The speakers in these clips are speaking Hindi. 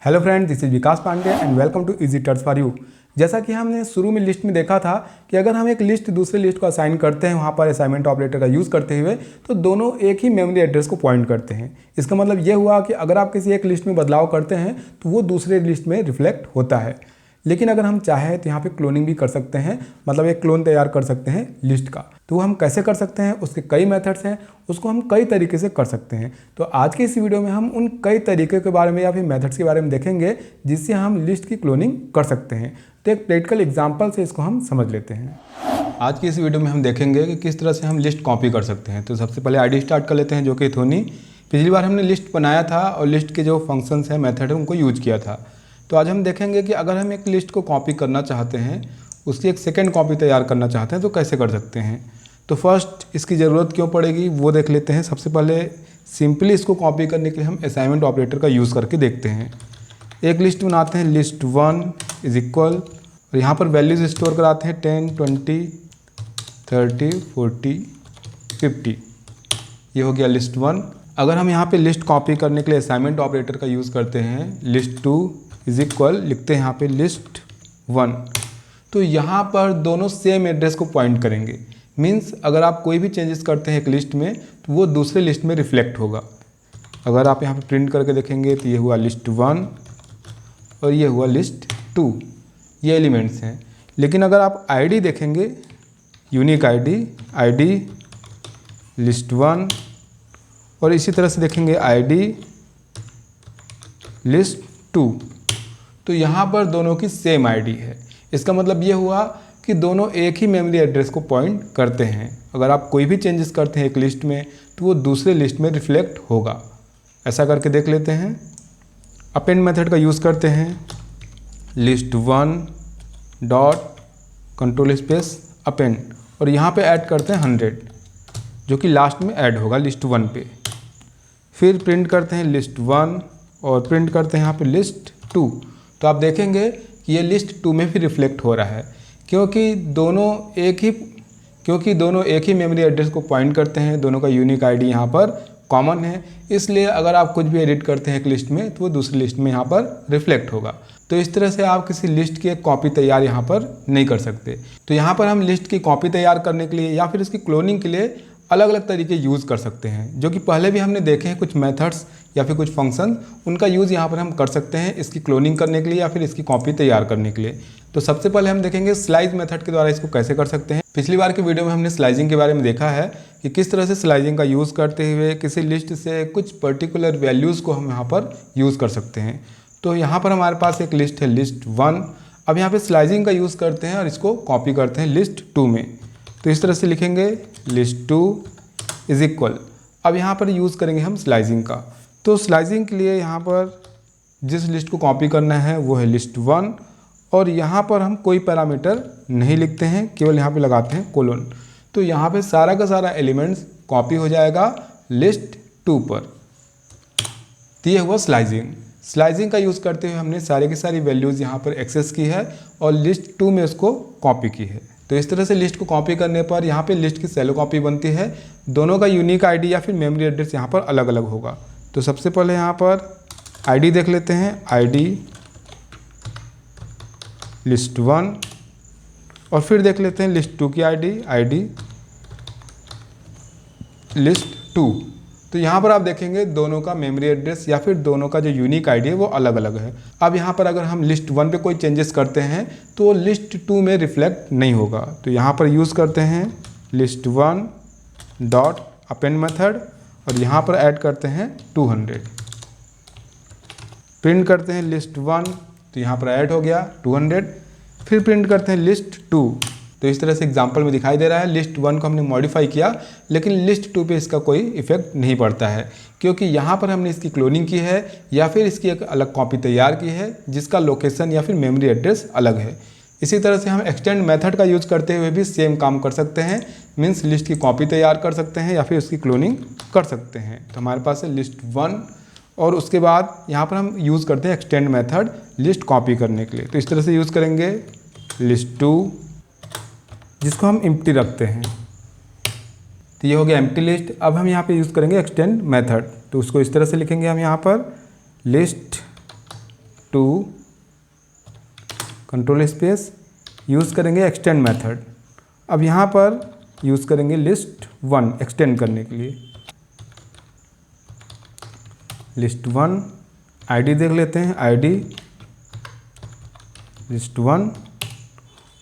Hello friend, this is Vikas Pandey and welcome to easy tours for you. जैसा कि हमने शुरू में लिस्ट में देखा था कि अगर हम एक लिस्ट दूसरे लिस्ट को असाइन करते हैं वहाँ पर असाइनमेंट ऑपरेटर का यूज़ करते हुए, तो दोनों एक ही मेमोरी एड्रेस को पॉइंट करते हैं। इसका मतलब ये हुआ कि अगर आप किसी एक लिस्ट में बदलाव करते हैं तो वो दूसरे लिस्ट में रिफ्लेक्ट होता है। लेकिन अगर हम चाहें तो यहाँ पे क्लोनिंग भी कर सकते हैं, मतलब एक क्लोन तैयार कर सकते हैं लिस्ट का। तो वो हम कैसे कर सकते हैं, उसके कई मेथड्स हैं, उसको हम कई तरीके से कर सकते हैं। तो आज के इस वीडियो में हम उन कई तरीके के बारे में या फिर मेथड्स के बारे में देखेंगे जिससे हम लिस्ट की क्लोनिंग कर सकते हैं। तो एक प्रैक्टिकल एग्जाम्पल से इसको हम समझ लेते हैं। आज की इस वीडियो में हम देखेंगे कि किस तरह से हम लिस्ट कॉपी कर सकते हैं। तो सबसे पहले आईडी स्टार्ट कर लेते हैं, जो कि थोनी। पिछली बार हमने लिस्ट बनाया था और लिस्ट के जो फंक्शंस हैं, मेथड है, उनको यूज किया था। तो आज हम देखेंगे कि अगर हम एक लिस्ट को कॉपी करना चाहते हैं, उसकी एक सेकंड कॉपी तैयार करना चाहते हैं, तो कैसे कर सकते हैं। तो फर्स्ट इसकी ज़रूरत क्यों पड़ेगी वो देख लेते हैं। सबसे पहले सिंपली इसको कॉपी करने के लिए हम असाइनमेंट ऑपरेटर का यूज़ करके देखते हैं। एक लिस्ट बनाते हैं, लिस्ट 1 इज इक्वल, और यहाँ पर वैल्यूज स्टोर कराते हैं 10, 20, 30, 40, 50। ये हो गया लिस्ट 1। अगर हम यहाँ पे लिस्ट कॉपी करने के लिए असाइनमेंट ऑपरेटर का यूज़ करते हैं, लिस्ट 2 इज इक्वल, लिखते हैं यहाँ पे लिस्ट 1, तो यहाँ पर दोनों सेम एड्रेस को पॉइंट करेंगे। मीन्स अगर आप कोई भी चेंजेस करते हैं एक लिस्ट में तो वो दूसरे लिस्ट में रिफ्लेक्ट होगा। अगर आप यहाँ पे प्रिंट करके देखेंगे तो ये हुआ लिस्ट 1 और ये हुआ लिस्ट 2, ये एलिमेंट्स हैं। लेकिन अगर आप आईडी देखेंगे, यूनिक आईडी लिस्ट 1, और इसी तरह से देखेंगे आईडी लिस्ट 2, तो यहाँ पर दोनों की सेम आईडी है। इसका मतलब ये हुआ कि दोनों एक ही मेमोरी एड्रेस को पॉइंट करते हैं। अगर आप कोई भी चेंजेस करते हैं एक लिस्ट में तो वो दूसरे लिस्ट में रिफ्लेक्ट होगा। ऐसा करके देख लेते हैं। अपेंड मेथड का यूज़ करते हैं, list 1 dot control space append, और यहाँ पे ऐड करते हैं 100, जो कि लास्ट में ऐड होगा लिस्ट 1 पे। फिर प्रिंट करते हैं लिस्ट 1 और प्रिंट करते हैं यहाँ पे लिस्ट 2। तो आप देखेंगे कि ये लिस्ट 2 में भी रिफ्लेक्ट हो रहा है, क्योंकि दोनों एक ही मेमोरी एड्रेस को पॉइंट करते हैं। दोनों का यूनिक आईडी यहाँ पर कॉमन है, इसलिए अगर आप कुछ भी एडिट करते हैं एक लिस्ट में तो वो दूसरी लिस्ट में यहाँ पर रिफ्लेक्ट होगा। तो इस तरह से आप किसी लिस्ट की एक कॉपी तैयार यहाँ पर नहीं कर सकते। तो यहाँ पर हम लिस्ट की कॉपी तैयार करने के लिए या फिर इसकी क्लोनिंग के लिए अलग अलग तरीके यूज़ कर सकते हैं, जो कि पहले भी हमने देखे हैं। कुछ मेथड्स या फिर कुछ फंक्शन, उनका यूज़ यहाँ पर हम कर सकते हैं इसकी क्लोनिंग करने के लिए या फिर इसकी कॉपी तैयार करने के लिए। तो सबसे पहले हम देखेंगे स्लाइज मेथड के द्वारा इसको कैसे कर सकते हैं। पिछली बार के वीडियो में हमने स्लाइजिंग के बारे में देखा है कि किस तरह से स्लाइजिंग का यूज़ करते हुए किसी लिस्ट से कुछ पर्टिकुलर वैल्यूज़ को हम यहाँ पर यूज़ कर सकते हैं। तो यहाँ पर हमारे पास एक लिस्ट है लिस्ट 1। अब यहाँ पर स्लाइजिंग का यूज़ करते हैं और इसको कॉपी करते हैं लिस्ट 2 में। तो इस तरह से लिखेंगे लिस्ट 2 इज इक्वल। अब यहाँ पर यूज़ करेंगे हम स्लाइजिंग का। तो स्लाइजिंग के लिए यहाँ पर जिस लिस्ट को कॉपी करना है वो है लिस्ट 1, और यहाँ पर हम कोई पैरामीटर नहीं लिखते हैं, केवल यहाँ पे लगाते हैं कोलोन। तो यहाँ पे सारा का सारा एलिमेंट्स कॉपी हो जाएगा लिस्ट 2 पर। तो ये हुआ स्लाइजिंग। स्लाइजिंग का यूज़ करते हुए हमने सारी की सारी वैल्यूज़ यहाँ पर एक्सेस की है और लिस्ट 2 में उसको कॉपी की है। तो इस तरह से लिस्ट को कॉपी करने पर यहाँ पे लिस्ट की सेलो कॉपी बनती है। दोनों का यूनिक आईडी या फिर मेमोरी एड्रेस यहाँ पर अलग अलग होगा। तो सबसे पहले यहाँ पर आईडी देख लेते हैं, आईडी लिस्ट 1, और फिर देख लेते हैं लिस्ट 2 की आईडी लिस्ट 2। तो यहाँ पर आप देखेंगे दोनों का मेमोरी एड्रेस या फिर दोनों का जो यूनिक आईडी है वो अलग अलग है। अब यहाँ पर अगर हम लिस्ट 1 पे कोई चेंजेस करते हैं तो लिस्ट 2 में रिफ्लेक्ट नहीं होगा। तो यहाँ पर यूज़ करते हैं लिस्ट 1 डॉट अपेंड मेथड, और यहाँ पर ऐड करते हैं 200। प्रिंट करते हैं लिस्ट 1, तो यहाँ पर ऐड हो गया 200। फिर प्रिंट करते हैं लिस्ट 2। तो इस तरह से एग्जांपल में दिखाई दे रहा है लिस्ट 1 को हमने मॉडिफाई किया, लेकिन लिस्ट 2 पे इसका कोई इफेक्ट नहीं पड़ता है, क्योंकि यहाँ पर हमने इसकी क्लोनिंग की है या फिर इसकी एक अलग कॉपी तैयार की है जिसका लोकेशन या फिर मेमोरी एड्रेस अलग है। इसी तरह से हम एक्सटेंड मेथड का यूज़ करते हुए भी सेम काम कर सकते हैं। मीन्स लिस्ट की कॉपी तैयार कर सकते हैं या फिर उसकी क्लोनिंग कर सकते हैं। तो हमारे पास है लिस्ट 1, और उसके बाद यहाँ पर हम यूज़ करते हैं एक्सटेंड मेथड लिस्ट कॉपी करने के लिए। तो इस तरह से यूज़ करेंगे लिस्ट 2, जिसको हम एम्प्टी रखते हैं। तो ये हो गया एम्प्टी लिस्ट। अब हम यहाँ पे यूज़ करेंगे एक्सटेंड मेथड। तो उसको इस तरह से लिखेंगे हम यहाँ पर लिस्ट 2 कंट्रोल स्पेस, यूज़ करेंगे एक्सटेंड मेथड। अब यहाँ पर यूज़ करेंगे लिस्ट 1 एक्सटेंड करने के लिए। लिस्ट 1 आईडी देख लेते हैं, आईडी लिस्ट 1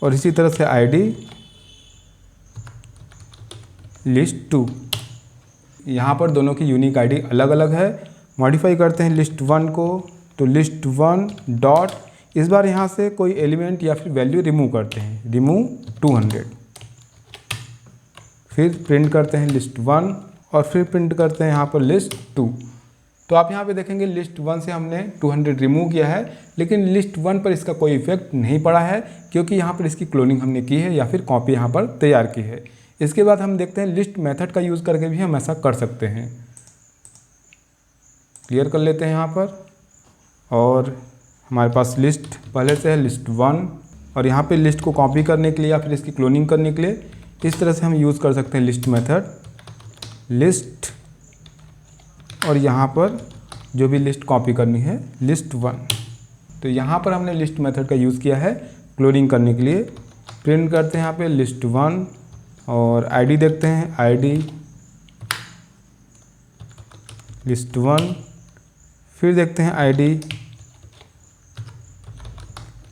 और इसी तरह से आईडी लिस्ट 2। यहाँ पर दोनों की यूनिक आईडी अलग अलग है। मॉडिफाई करते हैं लिस्ट 1 को, तो लिस्ट 1 डॉट, इस बार यहाँ से कोई एलिमेंट या फिर वैल्यू रिमूव करते हैं, रिमूव 200। फिर प्रिंट करते हैं लिस्ट 1 और फिर प्रिंट करते हैं यहाँ पर लिस्ट 2। तो आप यहाँ पे देखेंगे लिस्ट 1 से हमने 200 रिमूव किया है, लेकिन लिस्ट 1 पर इसका कोई इफेक्ट नहीं पड़ा है क्योंकि यहाँ पर इसकी क्लोनिंग हमने की है या फिर कॉपी यहाँ पर तैयार की है। इसके बाद हम देखते हैं लिस्ट मेथड का यूज़ करके भी हम ऐसा कर सकते हैं। क्लियर कर लेते हैं यहाँ पर, और हमारे पास लिस्ट पहले से है लिस्ट 1, और यहाँ पे लिस्ट को कॉपी करने के लिए या फिर इसकी क्लोनिंग करने के लिए इस तरह से हम यूज़ कर सकते हैं लिस्ट मेथड, लिस्ट, और यहाँ पर जो भी लिस्ट कॉपी करनी है लिस्ट 1। तो यहाँ पर हमने लिस्ट मेथड का यूज़ किया है क्लोनिंग करने के लिए। प्रिंट करते हैं यहाँ पे लिस्ट 1 और आईडी देखते हैं, आईडी लिस्ट 1, फिर देखते हैं आईडी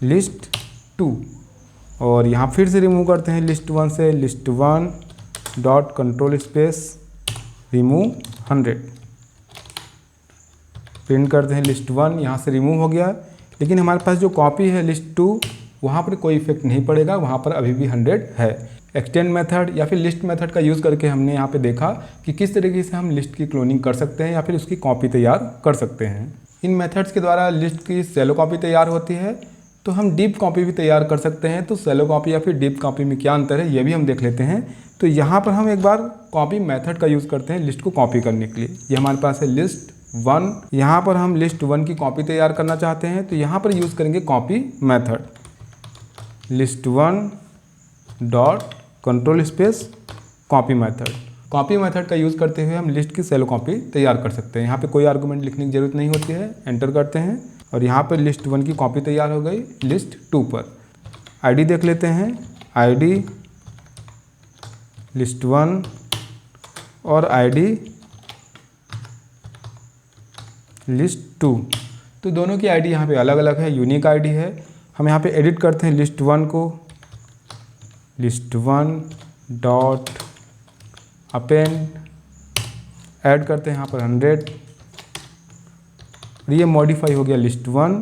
लिस्ट 2, और यहाँ फिर से रिमूव करते हैं लिस्ट 1 से, list 1 dot control space remove 100। Print करते हैं लिस्ट 1, यहाँ से रिमूव हो गया, लेकिन हमारे पास जो कॉपी है लिस्ट 2 वहाँ पर कोई इफेक्ट नहीं पड़ेगा, वहाँ पर अभी भी 100 है। एक्सटेंड मेथड या फिर लिस्ट मेथड का यूज़ करके हमने यहाँ पे देखा कि किस तरीके से हम लिस्ट की क्लोनिंग कर सकते हैं या फिर उसकी कॉपी तैयार कर सकते हैं। इन मेथड्स के द्वारा लिस्ट की सेलो कॉपी तैयार होती है, तो हम डीप कॉपी भी तैयार कर सकते हैं। तो सेलो कॉपी या फिर डीप कॉपी में क्या अंतर है ये भी हम देख लेते हैं। तो यहाँ पर हम एक बार कॉपी मेथड का यूज़ करते हैं लिस्ट को कॉपी करने के लिए। ये हमारे पास है लिस्ट 1, यहाँ पर हम लिस्ट 1 की कॉपी तैयार करना चाहते हैं, तो यहाँ पर यूज़ करेंगे copy method, list 1 dot control space copy method. Copy method का यूज़ करते हुए हम लिस्ट की सेलो कॉपी तैयार कर सकते हैं। यहाँ पे कोई आर्गुमेंट लिखने की ज़रूरत नहीं होती है, एंटर करते हैं और यहाँ पर लिस्ट 1 की कॉपी तैयार हो गई लिस्ट 2 पर। आईडी देख लेते हैं, आईडी लिस्ट 1 और आईडी लिस्ट 2। तो दोनों की आईडी यहाँ पे अलग अलग है, यूनिक आईडी है। हम यहाँ पे एडिट करते हैं लिस्ट 1 को, लिस्ट 1 डॉट अपेंड, ऐड करते हैं यहाँ पर 100। ये मॉडिफाई हो गया लिस्ट 1,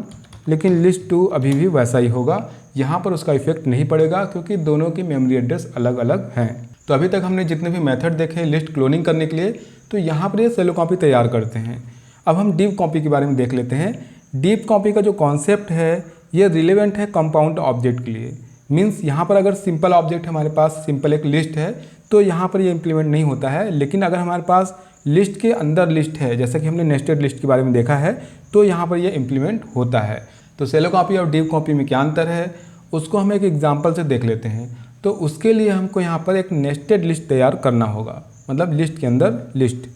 लेकिन लिस्ट 2 अभी भी वैसा ही होगा, यहाँ पर उसका इफेक्ट नहीं पड़ेगा क्योंकि दोनों की मेमोरी एड्रेस अलग अलग हैं। तो अभी तक हमने जितने भी मेथड देखे लिस्ट क्लोनिंग करने के लिए, तो यहाँ पर ये सेलो कॉपी तैयार करते हैं। अब हम डीप कॉपी के बारे में देख लेते हैं। डीप कॉपी का जो कॉन्सेप्ट है ये रिलेवेंट है कंपाउंड ऑब्जेक्ट के लिए। मीन्स यहाँ पर अगर सिंपल ऑब्जेक्ट हमारे पास, सिंपल एक लिस्ट है, तो यहाँ पर ये इम्प्लीमेंट नहीं होता है। लेकिन अगर हमारे पास लिस्ट के अंदर लिस्ट है, जैसे कि हमने नेस्टेड लिस्ट के बारे में देखा है, तो यहाँ पर ये इम्प्लीमेंट होता है। तो सेलो कॉपी और डीप कॉपी में क्या अंतर है उसको हम एक एग्जाम्पल से देख लेते हैं। तो उसके लिए हमको यहाँ पर एक नेस्टेड लिस्ट तैयार करना होगा, मतलब लिस्ट के अंदर लिस्ट,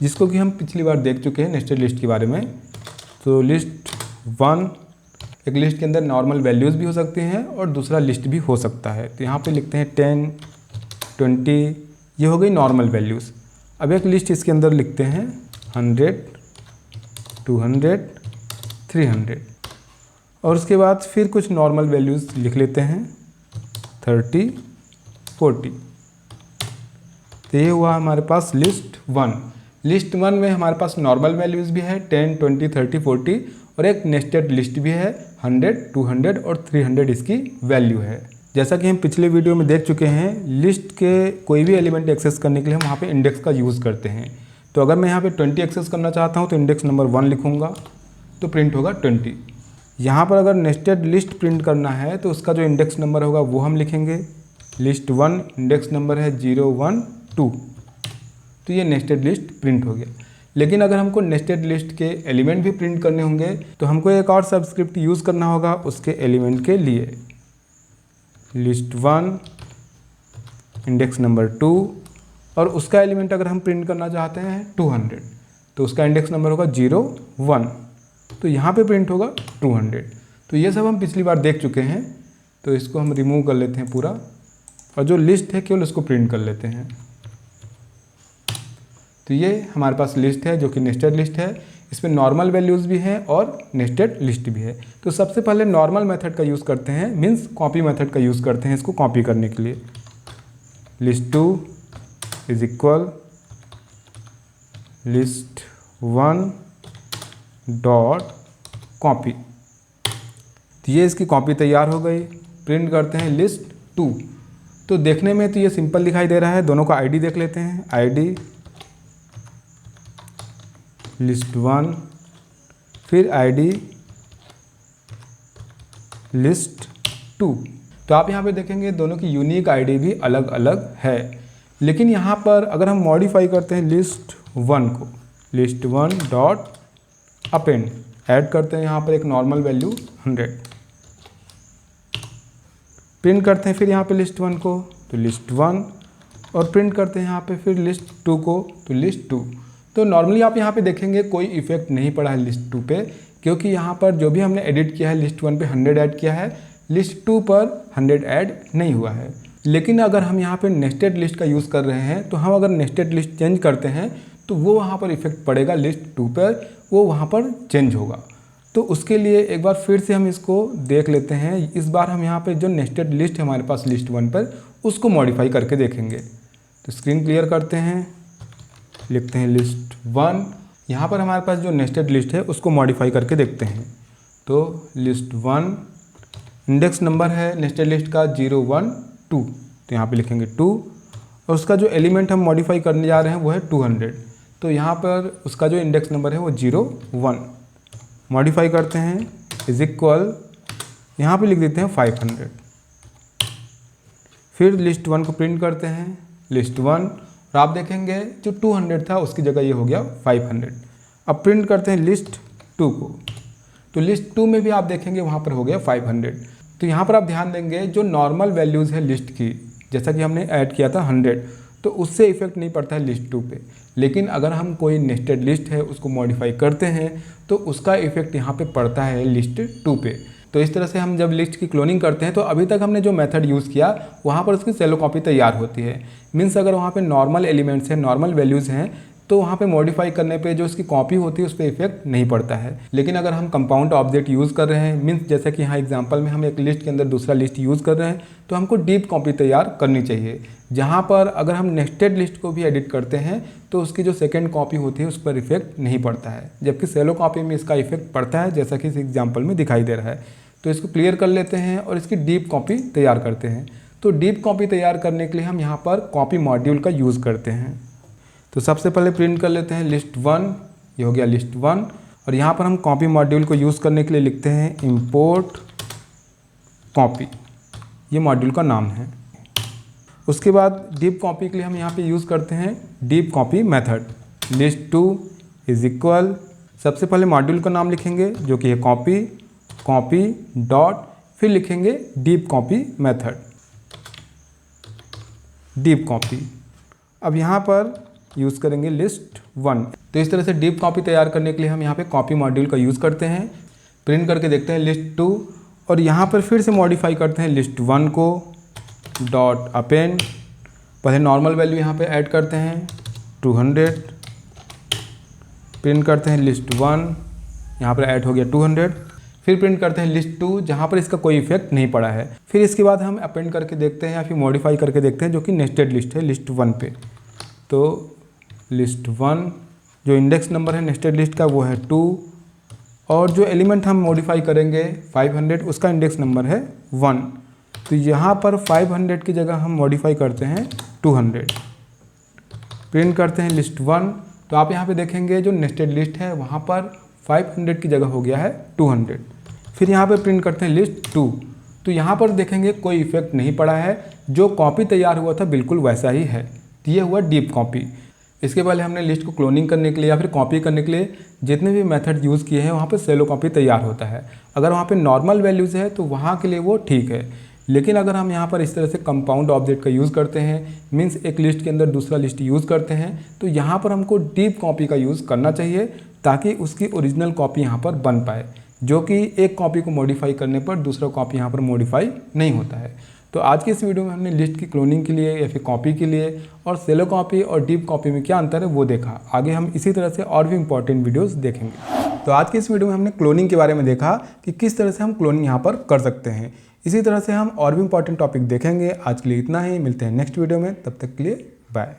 जिसको कि हम पिछली बार देख चुके हैं नेस्टेड लिस्ट के बारे में। तो लिस्ट 1, एक लिस्ट के अंदर नॉर्मल वैल्यूज़ भी हो सकती हैं और दूसरा लिस्ट भी हो सकता है। तो यहाँ पे लिखते हैं 10, 20, ये हो गई नॉर्मल वैल्यूज़। अब एक लिस्ट इसके अंदर लिखते हैं 100, 200, 300, और उसके बाद फिर कुछ नॉर्मल वैल्यूज़ लिख लेते हैं 30, 40। तो ये हुआ हमारे पास लिस्ट 1। लिस्ट 1 में हमारे पास नॉर्मल वैल्यूज़ भी है 10, 20, 30, 40, और एक नेस्टेड लिस्ट भी है 100, 200 और 300 इसकी वैल्यू है। जैसा कि हम पिछले वीडियो में देख चुके हैं, लिस्ट के कोई भी एलिमेंट एक्सेस करने के लिए हम वहाँ पे इंडेक्स का यूज़ करते हैं। तो अगर मैं यहाँ पे 20 एक्सेस करना चाहता हूँ तो इंडेक्स नंबर 1 लिखूँगा तो प्रिंट होगा 20। यहाँ पर अगर नेस्टेड लिस्ट प्रिंट करना है तो उसका जो इंडेक्स नंबर होगा वो हम लिखेंगे। लिस्ट 1 इंडेक्स नंबर है 0, 1, 2, तो ये नेस्टेड लिस्ट प्रिंट हो गया। लेकिन अगर हमको नेस्टेड लिस्ट के एलिमेंट भी प्रिंट करने होंगे तो हमको एक और सबस्क्रिप्ट यूज़ करना होगा उसके एलिमेंट के लिए। लिस्ट 1 इंडेक्स नंबर 2, और उसका एलिमेंट अगर हम प्रिंट करना चाहते हैं 200, तो उसका इंडेक्स नंबर होगा 0, 1। तो यहाँ पे प्रिंट होगा 200। तो ये सब हम पिछली बार देख चुके हैं, तो इसको हम रिमूव कर लेते हैं पूरा, और जो लिस्ट है केवल उसको प्रिंट कर लेते हैं। तो ये हमारे पास लिस्ट है जो कि नेस्टेड लिस्ट है। इसमें नॉर्मल वैल्यूज़ भी हैं और नेस्टेड लिस्ट भी है। तो सबसे पहले नॉर्मल मेथड का यूज़ करते हैं, मीन्स कॉपी मेथड का यूज़ करते हैं इसको कॉपी करने के लिए। list2 is equal list1 dot copy. तो ये इसकी कॉपी तैयार हो गई। प्रिंट करते हैं list2। तो देखने में तो ये सिंपल दिखाई दे रहा है। दोनों का आईडी देख लेते हैं, आईडी list1 फिर आईडी list2। तो आप यहाँ पे देखेंगे दोनों की यूनिक आईडी भी अलग अलग है। लेकिन यहाँ पर अगर हम मॉडिफाई करते हैं list1 को, list1 डॉट अपेंड, ऐड करते हैं यहाँ पर एक नॉर्मल वैल्यू 100, प्रिंट करते हैं फिर यहाँ पे list1 को, तो list1, और प्रिंट करते हैं यहाँ पे फिर list2 को, तो list2। तो नॉर्मली आप यहाँ पे देखेंगे कोई इफेक्ट नहीं पड़ा है list2 पे, क्योंकि यहाँ पर जो भी हमने एडिट किया है list1 पे 100 ऐड किया है, list2 पर 100 ऐड नहीं हुआ है। लेकिन अगर हम यहाँ पे नेस्टेड लिस्ट का यूज़ कर रहे हैं, तो हम अगर नेस्टेड लिस्ट चेंज करते हैं तो वो वहाँ पर इफेक्ट पड़ेगा list2 पर, वो वहाँ पर चेंज होगा। तो उसके लिए एक बार फिर से हम इसको देख लेते हैं। इस बार हम यहाँ पे जो नेस्टेड लिस्ट है हमारे पास list1 पर, उसको मॉडिफाई करके देखेंगे। तो स्क्रीन क्लियर करते हैं, लिखते हैं list1। यहाँ पर हमारे पास जो नेस्टेड लिस्ट है उसको मॉडिफाई करके देखते हैं। तो list1 इंडेक्स नंबर है नेस्टेड लिस्ट का 0 1 2, तो यहाँ पे लिखेंगे 2, और उसका जो एलिमेंट हम मॉडिफाई करने जा रहे हैं वो है 200। तो यहाँ पर उसका जो इंडेक्स नंबर है वो 0 1। मॉडिफाई करते हैं इज इक्वल, यहाँ पे लिख देते हैं 500। फिर list1 को प्रिंट करते हैं list1, और आप देखेंगे जो 200 था उसकी जगह ये हो गया 500। अब प्रिंट करते हैं list2 को, तो list2 में भी आप देखेंगे वहाँ पर हो गया 500। तो यहाँ पर आप ध्यान देंगे जो नॉर्मल वैल्यूज़ है लिस्ट की, जैसा कि हमने ऐड किया था 100, तो उससे इफेक्ट नहीं पड़ता है list2 पे। लेकिन अगर हम कोई नेस्टेड लिस्ट है उसको मॉडिफाई करते हैं तो उसका इफेक्ट यहाँ पे पड़ता है list2 पे। तो इस तरह से हम जब लिस्ट की क्लोनिंग करते हैं तो अभी तक हमने जो मेथड यूज़ किया वहाँ पर उसकी सेलो कॉपी तैयार होती है। मीन्स अगर वहाँ पे नॉर्मल एलिमेंट्स हैं, नॉर्मल वैल्यूज़ हैं, तो वहाँ पे मॉडिफाई करने पे जो उसकी कॉपी होती है उस पर इफेक्ट नहीं पड़ता है। लेकिन अगर हम कंपाउंड ऑब्जेक्ट यूज़ कर रहे हैं, मीन्स जैसे कि यहाँ एग्जांपल में हम एक लिस्ट के अंदर दूसरा लिस्ट यूज़ कर रहे हैं, तो हमको डीप कॉपी तैयार करनी चाहिए, जहाँ पर अगर हम नेस्टेड लिस्ट को भी एडिट करते हैं तो उसकी जो सेकेंड कॉपी होती है उस पर इफेक्ट नहीं पड़ता है, जबकि सेलो कॉपी में इसका इफेक्ट पड़ता है, जैसा कि इस एग्जाम्पल में दिखाई दे रहा है। तो इसको क्लियर कर लेते हैं और इसकी डीप कॉपी तैयार करते हैं। तो डीप कॉपी तैयार करने के लिए हम यहाँ पर कॉपी मॉड्यूल का यूज़ करते हैं। तो सबसे पहले प्रिंट कर लेते हैं list1, ये हो गया list1, और यहाँ पर हम कॉपी मॉड्यूल को यूज़ करने के लिए लिखते हैं import copy, ये मॉड्यूल का नाम है। उसके बाद डीप कॉपी के लिए हम यहाँ पे यूज़ करते हैं deep copy method. list2 is equal, सबसे पहले मॉड्यूल का नाम लिखेंगे जो कि है कॉपी डॉट, फिर लिखेंगे deep copy method, deep copy. अब यहाँ पर यूज़ करेंगे list1। तो इस तरह से डीप कॉपी तैयार करने के लिए हम यहाँ पे कॉपी मॉड्यूल का यूज़ करते हैं। प्रिंट करके देखते हैं list2, और यहाँ पर फिर से मॉडिफाई करते हैं list1 को, डॉट अपेंड, पहले नॉर्मल वैल्यू यहाँ पे ऐड करते हैं 200, प्रिंट करते हैं list1, यहाँ पर ऐड हो गया 200, फिर प्रिंट करते हैं list2 जहाँ पर इसका कोई इफेक्ट नहीं पड़ा है। फिर इसके बाद हम अपेंड करके देखते हैं या फिर मॉडिफाई करके देखते हैं जो कि नेस्टेड लिस्ट है list1 पे। तो list1 जो इंडेक्स नंबर है नेस्टेड लिस्ट का वो है 2, और जो एलिमेंट हम मॉडिफाई करेंगे 500 उसका इंडेक्स नंबर है 1। तो यहाँ पर 500 की जगह हम मॉडिफाई करते हैं 200, प्रिंट करते हैं list1। तो आप यहाँ पे देखेंगे जो नेस्टेड लिस्ट है वहाँ पर 500 की जगह हो गया है 200। फिर यहाँ पे प्रिंट करते हैं list2, तो यहाँ पर देखेंगे कोई इफेक्ट नहीं पड़ा है, जो कॉपी तैयार हुआ था बिल्कुल वैसा ही है। तो ये हुआ डीप कॉपी। इसके पहले हमने लिस्ट को क्लोनिंग करने के लिए या फिर कॉपी करने के लिए जितने भी मेथड यूज़ किए हैं वहाँ पे सेलो कॉपी तैयार होता है। अगर वहाँ पे नॉर्मल वैल्यूज़ है तो वहाँ के लिए वो ठीक है, लेकिन अगर हम यहाँ पर इस तरह से कंपाउंड ऑब्जेक्ट का यूज़ करते हैं, मीन्स एक लिस्ट के अंदर दूसरा लिस्ट यूज़ करते हैं, तो यहाँ पर हमको डीप कॉपी का यूज़ करना चाहिए ताकि उसकी ओरिजिनल कॉपी यहाँ पर बन पाए, जो कि एक कॉपी को मॉडिफाई करने पर दूसरा कॉपी यहाँ पर मॉडिफाई नहीं होता है। तो आज की इस वीडियो में हमने लिस्ट की क्लोनिंग के लिए या फिर कॉपी के लिए और सेलो कॉपी और डीप कॉपी में क्या अंतर है वो देखा। आगे हम इसी तरह से और भी इंपॉर्टेंट वीडियोस देखेंगे। तो आज की इस वीडियो में हमने क्लोनिंग के बारे में देखा कि किस तरह से हम क्लोनिंग यहाँ पर कर सकते हैं। इसी तरह से हम और भी इंपॉर्टेंट टॉपिक देखेंगे। आज के लिए इतना ही, मिलते हैं नेक्स्ट वीडियो में, तब तक के लिए बाय।